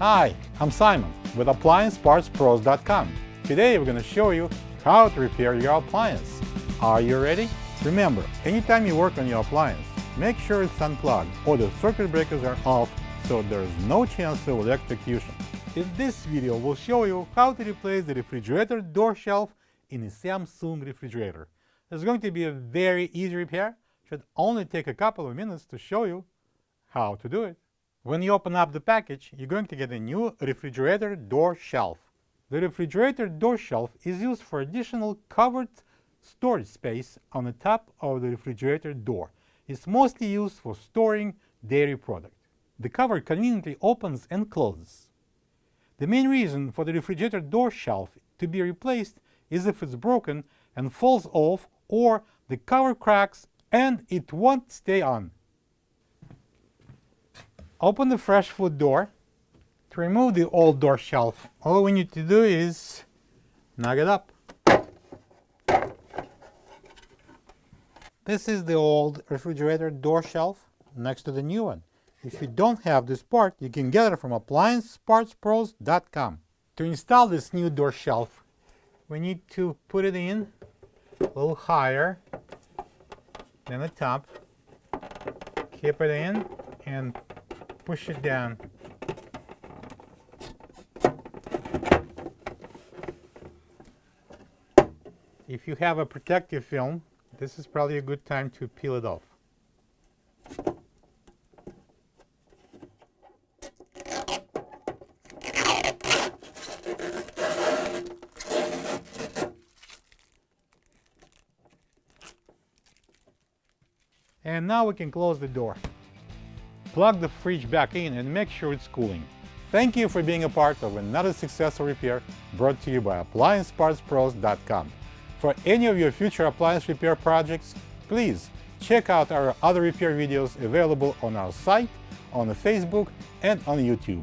Hi, I'm Simon with AppliancePartsPros.com. Today we're going to show you how to repair your appliance. Are you ready? Remember, anytime you work on your appliance, make sure it's unplugged or the circuit breakers are off so there is no chance of electrocution. In this video, we'll show you how to replace the refrigerator door shelf in a Samsung refrigerator. It's going to be a very easy repair. Should only take a couple of minutes to show you how to do it. When you open up the package, you're going to get a new refrigerator door shelf. The refrigerator door shelf is used for additional covered storage space on the top of the refrigerator door. It's mostly used for storing dairy products. The cover conveniently opens and closes. The main reason for the refrigerator door shelf to be replaced is if it's broken and falls off, or the cover cracks and it won't stay on. Open the fresh food door. To remove the old door shelf, all we need to do is snug it up. This is the old refrigerator door shelf next to the new one. If you don't have this part, you can get it from AppliancePartsPros.com. To install this new door shelf, we need to put it in a little higher than the top. Keep it in and push it down. If you have a protective film, this is probably a good time to peel it off. And now we can close the door. Plug the fridge back in and make sure it's cooling. Thank you for being a part of another successful repair brought to you by AppliancePartsPros.com. For any of your future appliance repair projects, please check out our other repair videos available on our site, on Facebook, and on YouTube.